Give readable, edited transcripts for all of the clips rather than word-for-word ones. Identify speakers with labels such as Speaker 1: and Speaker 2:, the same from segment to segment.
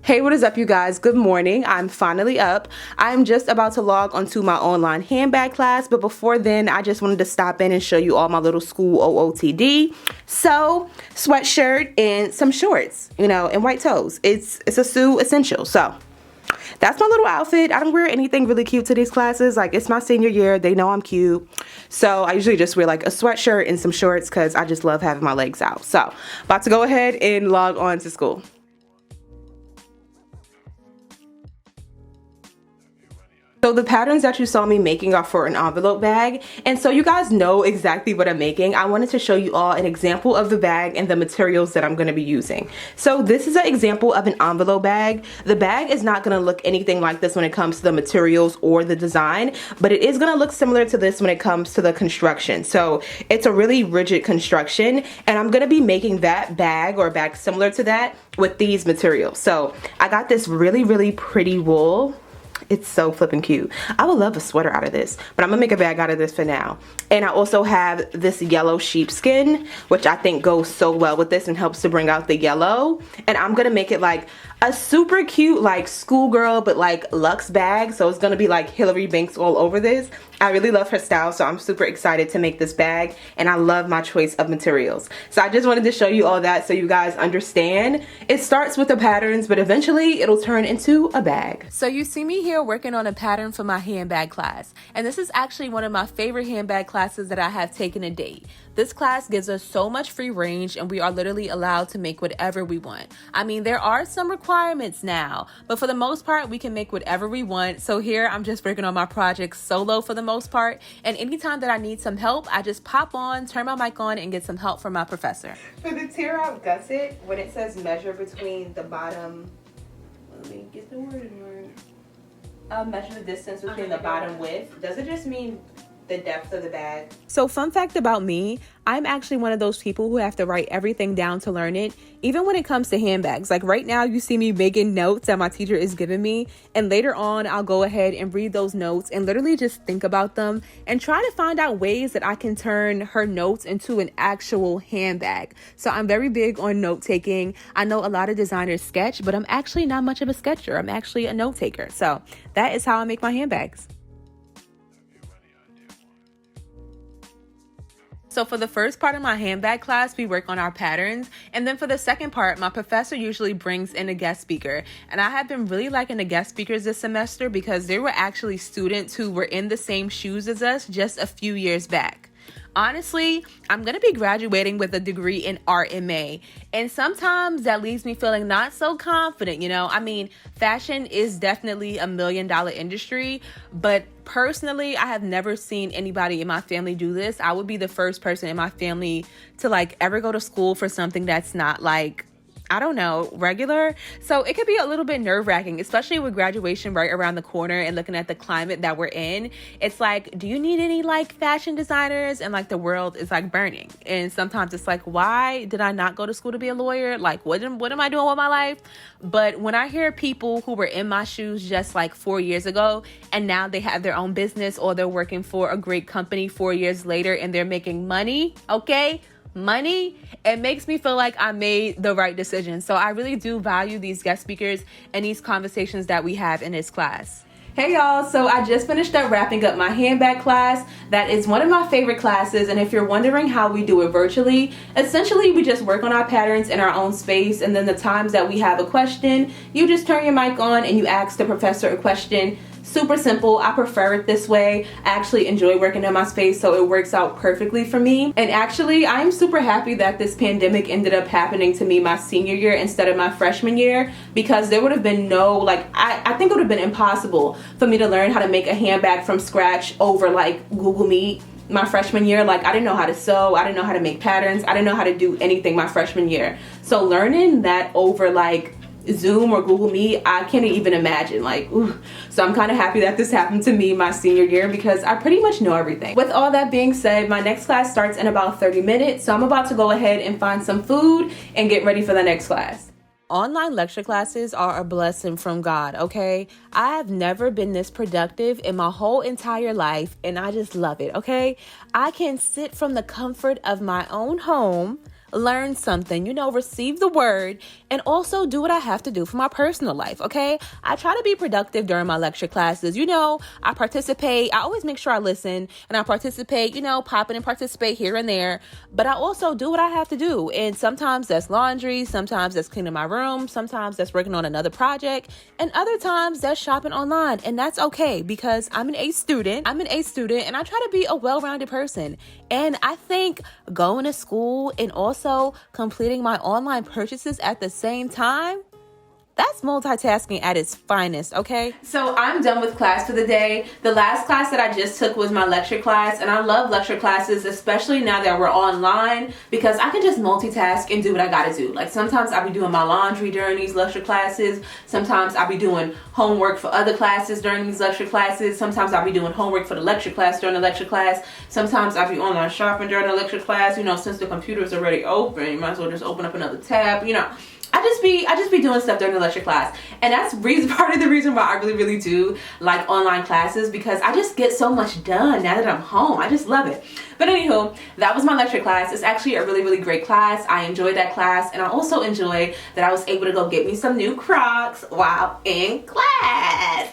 Speaker 1: Hey, what is up, you guys? Good morning. I'm finally up. I'm just about to log onto my online handbag class, but before then, I just wanted to stop in and show you all my little school OOTD. So, sweatshirt and some shorts, and white toes. It's a Sue essential. So, that's my little outfit. I don't wear anything really cute to these classes. Like, it's my senior year. They know I'm cute. So, I usually just wear like a sweatshirt and some shorts because I just love having my legs out. So, about to go ahead and log on to school. So the patterns that you saw me making are for an envelope bag, and so you guys know exactly what I'm making. I wanted to show you all an example of the bag and the materials that I'm going to be using. So this is an example of an envelope bag. The bag is not going to look anything like this when it comes to the materials or the design, but it is going to look similar to this when it comes to the construction. So it's a really rigid construction, and I'm going to be making that bag or a bag similar to that with these materials. So I got this really pretty wool. It's so flippin' cute. I would love a sweater out of this, but I'm gonna make a bag out of this for now. And I also have this yellow sheepskin, which I think goes so well with this and helps to bring out the yellow. And I'm gonna make it like a super cute, like schoolgirl, but like luxe bag. So it's gonna be like Hillary Banks all over this. I really love her style, so I'm super excited to make this bag, and I love my choice of materials. So I just wanted to show you all that so you guys understand. It starts with the patterns, but eventually it'll turn into a bag. So you see me here working on a pattern for my handbag class, and this is actually one of my favorite handbag classes that I have taken to date. This class gives us so much free range, and we are literally allowed to make whatever we want. I mean, there are some requirements now, but for the most part, we can make whatever we want. So here, I'm just working on my project solo for the most part, and anytime that I need some help, I just pop on, turn my mic on, and get some help from my professor. For the tear out gusset, when it says measure between the bottom, let me get the word right. Measure the distance between the bottom width. Does it just mean the depth of the bag? So fun fact about me, I'm actually one of those people who have to write everything down to learn it, even when it comes to handbags. Like right now, you see me making notes that my teacher is giving me, and later on, I'll go ahead and read those notes and literally just think about them and try to find out ways that I can turn her notes into an actual handbag. So I'm very big on note taking. I know a lot of designers sketch, but I'm actually not much of a sketcher. I'm actually a note taker. So that is how I make my handbags. So for the first part of my handbag class, we work on our patterns. And then for the second part, my professor usually brings in a guest speaker. And I have been really liking the guest speakers this semester because there were actually students who were in the same shoes as us just a few years back. Honestly, I'm going to be graduating with a degree in art in May, and sometimes that leaves me feeling not so confident, I mean, fashion is definitely $1 million industry, but personally, I have never seen anybody in my family do this. I would be the first person in my family to ever go to school for something that's not regular. So it could be a little bit nerve-wracking, especially with graduation right around the corner and looking at the climate that we're in. It's like, do you need any fashion designers? And the world is burning. And sometimes it's like, why did I not go to school to be a lawyer? What am I doing with my life? But when I hear people who were in my shoes just 4 years ago, and now they have their own business or they're working for a great company 4 years later and they're making money, it makes me feel like I made the right decision. So I really do value these guest speakers and these conversations that we have in this class. Hey y'all, so I just finished up wrapping up my handbag class. That is one of my favorite classes, and if you're wondering how we do it virtually, essentially we just work on our patterns in our own space, and then the times that we have a question, you just turn your mic on and you ask the professor a question. Super simple. I prefer it this way. I actually enjoy working in my space, so it works out perfectly for me. And actually, I'm super happy that this pandemic ended up happening to me my senior year instead of my freshman year, because there would have been I think it would have been impossible for me to learn how to make a handbag from scratch over Google Meet my freshman year. I didn't know how to sew. I didn't know how to make patterns. I didn't know how to do anything my freshman year. So learning that over Zoom or Google Meet, I can't even imagine. So I'm kind of happy that this happened to me my senior year because I pretty much know everything. With all that being said, my next class starts in about 30 minutes, so I'm about to go ahead and find some food and get ready for the next class. Online lecture classes are a blessing from God, okay? I have never been this productive in my whole entire life, and I just love it, okay? I can sit from the comfort of my own home,
Speaker 2: learn something, receive the word, and also do what I have to do for my personal life, okay? I try to be productive during my lecture classes. I participate. I always make sure I listen and I participate, pop in and participate here and there. But I also do what I have to do. And sometimes that's laundry. Sometimes that's cleaning my room. Sometimes that's working on another project. And other times that's shopping online. And that's okay because I'm an A student. And I try to be a well-rounded person. And I think going to school and also completing my online purchases at the same time, that's multitasking at its finest, okay?
Speaker 1: So I'm done with class for the day. The last class that I just took was my lecture class, and I love lecture classes, especially now that we're online, because I can just multitask and do what I gotta do. Like sometimes I'll be doing my laundry during these lecture classes. Sometimes I'll be doing homework for other classes during these lecture classes. Sometimes I'll be doing homework for the lecture class during the lecture class. Sometimes I'll be online shopping during the lecture class. Since the computer's already open, you might as well just open up another tab, I just be doing stuff during the lecture class. And that's part of the reason why I really do like online classes, because I just get so much done now that I'm home. I just love it. But anywho, that was my lecture class. It's actually a really great class. I enjoyed that class, and I also enjoyed that I was able to go get me some new Crocs while in class.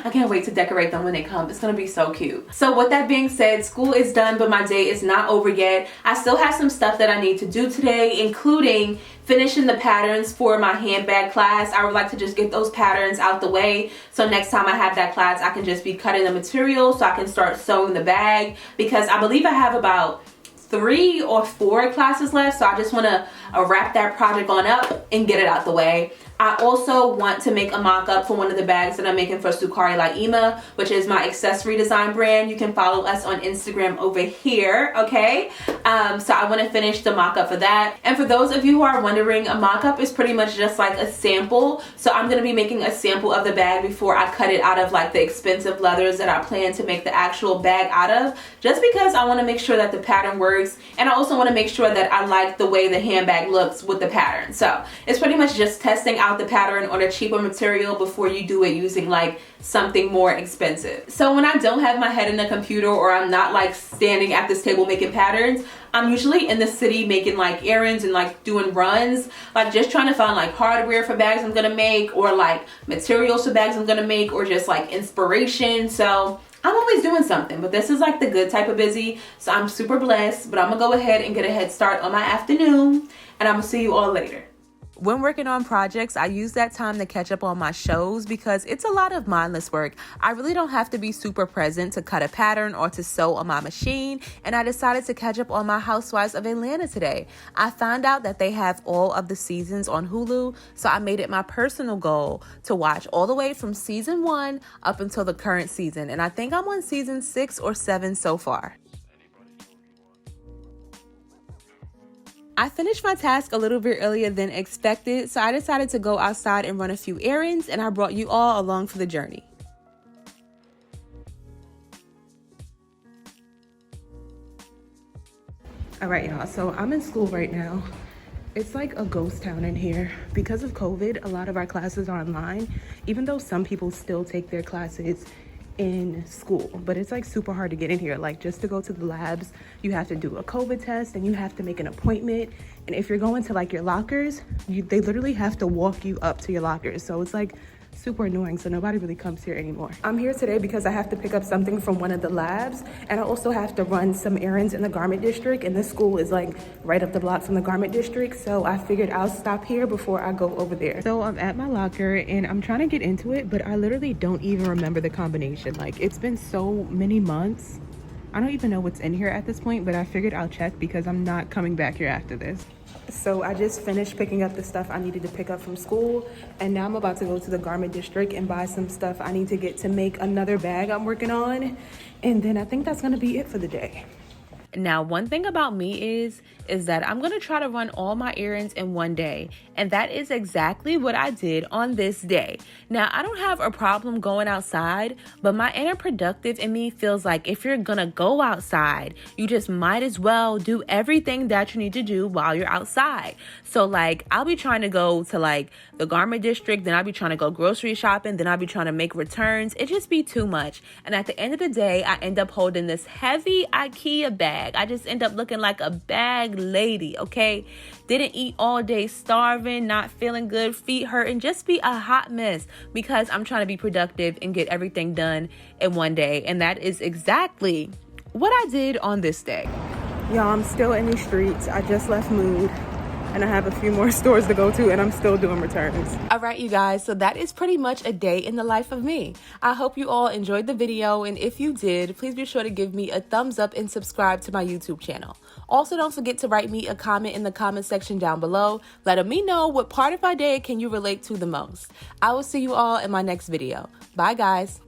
Speaker 1: I can't wait to decorate them when they come. It's gonna be so cute. So with that being said, school is done, but my day is not over yet. I still have some stuff that I need to do today, including finishing the patterns for my handbag class. I would like to just get those patterns out the way, so next time I have that class, I can just be cutting the material so I can start sewing the bag, because I believe I have about 3 or 4 classes left, so I just want to wrap that project on up and get it out the way. I also want to make a mock-up for one of the bags that I'm making for Sukari Laima, which is my accessory design brand. You can follow us on Instagram over here, okay? So I want to finish the mock-up for that. And for those of you who are wondering, a mock-up is pretty much just like a sample. So I'm going to be making a sample of the bag before I cut it out of like the expensive leathers that I plan to make the actual bag out of, just because I want to make sure that the pattern works, and I also want to make sure that I like the way the handbag looks with the pattern. So it's pretty much just testing out the pattern on a cheaper material before you do it using like something more expensive. So when I don't have my head in the computer, or I'm not like standing at this table making patterns, I'm usually in the city making like errands and like doing runs, like just trying to find like hardware for bags I'm gonna make, or like materials for bags I'm gonna make, or just like inspiration. So I'm always doing something, but this is like the good type of busy, so I'm super blessed. But I'm gonna go ahead and get a head start on my afternoon, and I'm gonna see you all later.
Speaker 2: When working on projects, I use that time to catch up on my shows because it's a lot of mindless work. I really don't have to be super present to cut a pattern or to sew on my machine, and I decided to catch up on my Housewives of Atlanta today. I found out that they have all of the seasons on Hulu, so I made it my personal goal to watch all the way from season 1 up until the current season, and I think I'm on season 6 or 7 so far. I finished my task a little bit earlier than expected, so I decided to go outside and run a few errands, and I brought you all along for the journey.
Speaker 1: All right, y'all, so I'm in school right now. It's like a ghost town in here. Because of COVID, a lot of our classes are online, even though some people still take their classes in school, but it's like super hard to get in here. Like just to go to the labs, you have to do a COVID test and you have to make an appointment. And if you're going to like your lockers, they literally have to walk you up to your lockers. So it's like super annoying, so nobody really comes here anymore. I'm here today because I have to pick up something from one of the labs, and I also have to run some errands in the garment district, and this school is like right up the block from the garment district, so I figured I'll stop here before I go over there. So I'm at my locker and I'm trying to get into it, but I literally don't even remember the combination. Like it's been so many months, I don't even know what's in here at this point, but I figured I'll check because I'm not coming back here after this. So I just finished picking up the stuff I needed to pick up from school, and now I'm about to go to the garment district and buy some stuff I need to get to make another bag I'm working on, and then I think that's gonna be it for the day.
Speaker 2: Now, one thing about me is that I'm going to try to run all my errands in one day. And that is exactly what I did on this day. Now, I don't have a problem going outside, but my inner productive in me feels like if you're going to go outside, you just might as well do everything that you need to do while you're outside. So like, I'll be trying to go to like the garment district, then I'll be trying to go grocery shopping, then I'll be trying to make returns. It just be too much. And at the end of the day, I end up holding this heavy IKEA bag bag. I just end up looking like a bag lady, okay? Didn't eat all day, starving, not feeling good, feet hurting, just be a hot mess because I'm trying to be productive and get everything done in one day. And that is exactly what I did on this day.
Speaker 1: Y'all, I'm still in these streets. I just left Mood and I have a few more stores to go to and I'm still doing returns.
Speaker 2: All right, you guys, so that is pretty much a day in the life of me. I hope you all enjoyed the video, and if you did, please be sure to give me a thumbs up and subscribe to my YouTube channel. Also, don't forget to write me a comment in the comment section down below, letting me know what part of my day can you relate to the most. I will see you all in my next video. Bye, guys.